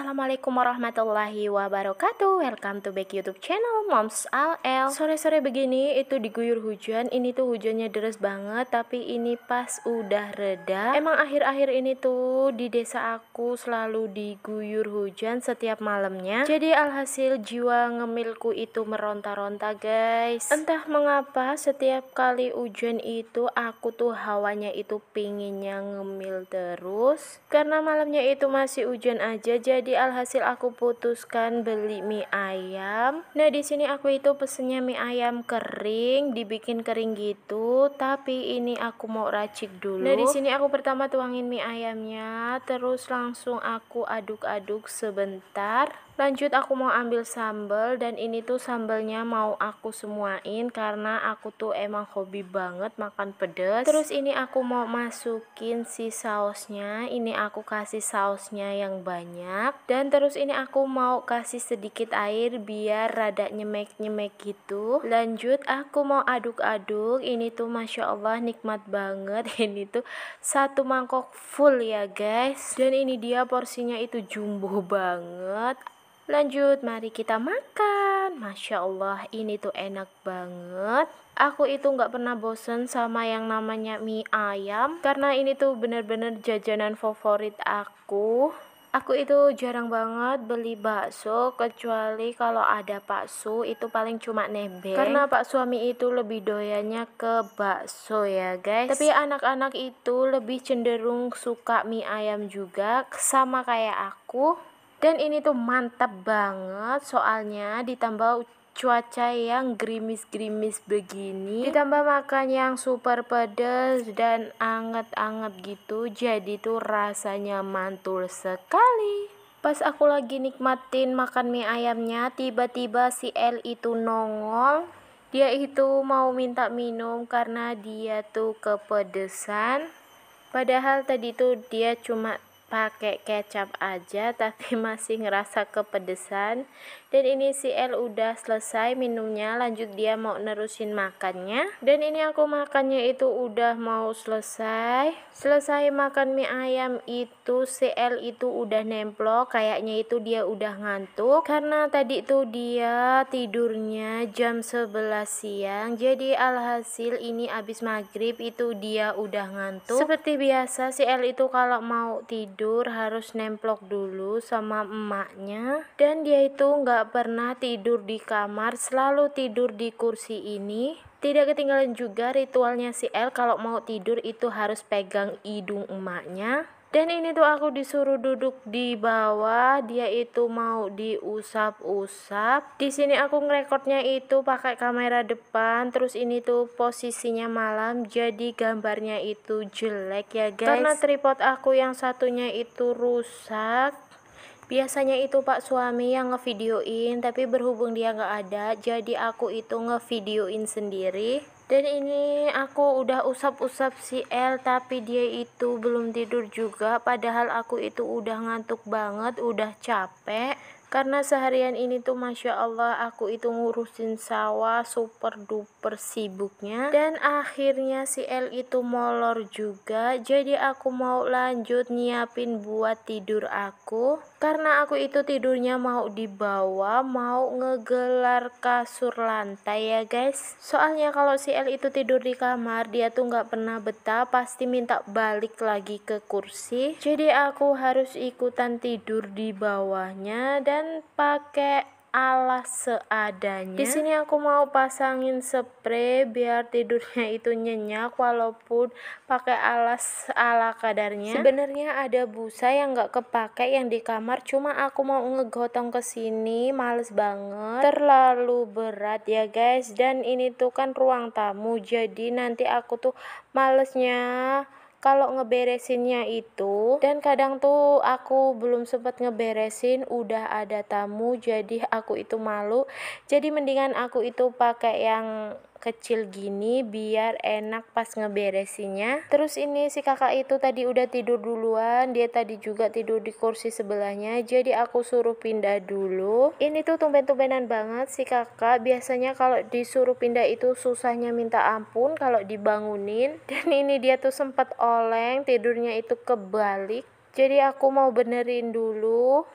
Assalamualaikum warahmatullahi wabarakatuh. Welcome to back YouTube channel Moms AL. Sore-sore begini itu diguyur hujan. Ini tuh hujannya deras banget, tapi ini pas udah reda. Emang akhir-akhir ini tuh di desa aku selalu diguyur hujan setiap malamnya. Jadi alhasil jiwa ngemilku itu meronta-ronta, guys. Entah mengapa setiap kali hujan itu aku tuh hawanya itu pinginnya ngemil terus. Karena malamnya itu masih hujan aja, jadi alhasil aku putuskan beli mie ayam. Nah, di sini aku itu pesennya mie ayam kering, dibikin kering gitu, tapi ini aku mau racik dulu. Nah, di sini aku pertama tuangin mie ayamnya, terus langsung aku aduk-aduk sebentar. Lanjut aku mau ambil sambal, dan ini tuh sambalnya mau aku semuain karena aku tuh emang hobi banget makan pedas. Terus ini aku mau masukin si sausnya. Ini aku kasih sausnya yang banyak, dan terus ini aku mau kasih sedikit air biar rada nyemek-nyemek gitu. Lanjut aku mau aduk-aduk. Ini tuh masya Allah nikmat banget. Ini tuh satu mangkok full ya guys, dan ini dia porsinya itu jumbo banget. Lanjut, mari kita makan. Masya Allah, ini tuh enak banget. Aku itu nggak pernah bosen sama yang namanya mie ayam, karena ini tuh bener-bener jajanan favorit aku. Aku itu jarang banget beli bakso, kecuali kalau ada bakso itu paling cuma nebeng. Karena pak suami itu lebih doyannya ke bakso ya guys. Tapi anak-anak itu lebih cenderung suka mie ayam juga, sama kayak aku. Dan ini tuh mantap banget, soalnya ditambah cuaca yang gerimis-gerimis begini, ditambah makan yang super pedas dan anget-anget gitu, jadi tuh rasanya mantul sekali. Pas aku lagi nikmatin makan mie ayamnya, tiba-tiba si L itu nongol. Dia itu mau minta minum karena dia tuh kepedesan. Padahal tadi tuh dia cuma pakai kecap aja, tapi masih ngerasa kepedesan. Dan ini si L udah selesai minumnya, lanjut dia mau nerusin makannya. Dan ini aku makannya itu udah mau selesai. Selesai makan mie ayam itu, si L itu udah nemplok, kayaknya itu dia udah ngantuk. Karena tadi tuh dia tidurnya jam 11 siang, jadi alhasil ini abis maghrib itu dia udah ngantuk. Seperti biasa si L itu kalau mau tidur harus nemplok dulu sama emaknya, dan dia itu nggak pernah tidur di kamar, selalu tidur di kursi ini. Tidak ketinggalan juga ritualnya si L kalau mau tidur itu harus pegang hidung emaknya. Dan ini tuh aku disuruh duduk di bawah, dia itu mau diusap-usap. Di sini aku ngerekodnya itu pakai kamera depan, terus ini tuh posisinya malam, jadi gambarnya itu jelek ya guys. Karena tripod aku yang satunya itu rusak. Biasanya itu pak suami yang ngevideoin, tapi berhubung dia nggak ada, jadi aku itu ngevideoin sendiri. Dan ini aku udah usap-usap si L, tapi dia itu belum tidur juga, padahal aku itu udah ngantuk banget, udah capek. Karena seharian ini tuh masya Allah aku itu ngurusin sawah super duper sibuknya. Dan akhirnya si L itu molor juga, jadi aku mau lanjut nyiapin buat tidur aku. Karena aku itu tidurnya mau di bawah, mau ngegelar kasur lantai ya guys. Soalnya kalau si L itu tidur di kamar, dia tuh nggak pernah betah, pasti minta balik lagi ke kursi. Jadi aku harus ikutan tidur di bawahnya dan pakai alas seadanya. Di sini aku mau pasangin spray biar tidurnya itu nyenyak walaupun pakai alas ala kadarnya. Sebenarnya ada busa yang nggak kepake yang di kamar, cuma aku mau ngegotong ke sini, males banget, terlalu berat ya guys. Dan ini tuh kan ruang tamu, jadi nanti aku tuh malesnya kalau ngeberesinnya itu, dan kadang tuh aku belum sempat ngeberesin udah ada tamu, jadi aku itu malu. Jadi mendingan aku itu pakai yang kecil gini biar enak pas ngeberesinnya. Terus ini si kakak itu tadi udah tidur duluan, dia tadi juga tidur di kursi sebelahnya, jadi aku suruh pindah dulu. Ini tuh tumben-tumbenan banget si kakak, biasanya kalau disuruh pindah itu susahnya minta ampun kalau dibangunin. Dan ini dia tuh sempat oleng, tidurnya itu kebalik, jadi aku mau benerin dulu.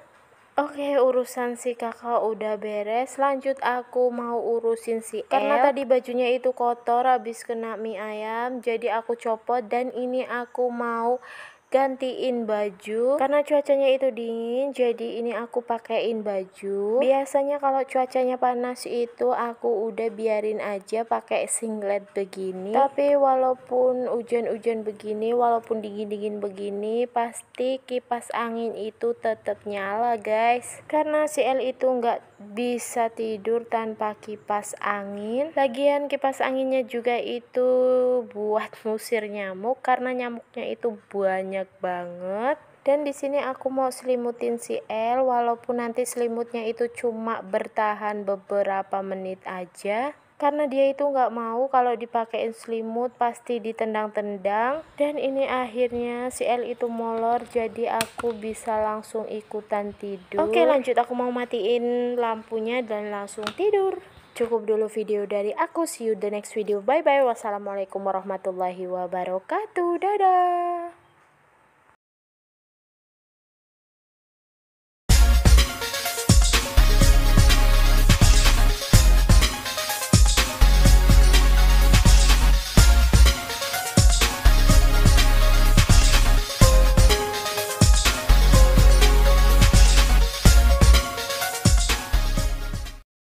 Oke, urusan si kakak udah beres. Lanjut aku mau urusin si El. Karena tadi bajunya itu kotor habis kena mie ayam, jadi aku copot dan ini aku mau gantiin baju karena cuacanya itu dingin, jadi ini aku pakein baju. Biasanya kalau cuacanya panas itu aku udah biarin aja pakai singlet begini, tapi walaupun hujan-hujan begini, walaupun dingin-dingin begini, pasti kipas angin itu tetap nyala guys, karena si El itu nggak bisa tidur tanpa kipas angin. Lagian kipas anginnya juga itu buat ngusir nyamuk karena nyamuknya itu banyak banget. Dan di sini aku mau selimutin si El, walaupun nanti selimutnya itu cuma bertahan beberapa menit aja, karena dia itu nggak mau kalau dipakein selimut pasti ditendang-tendang. Dan ini akhirnya si El itu molor, jadi aku bisa langsung ikutan tidur. Oke, lanjut, aku mau matiin lampunya dan langsung tidur. Cukup dulu video dari aku, see you the next video, bye bye. Wassalamualaikum warahmatullahi wabarakatuh, dadah.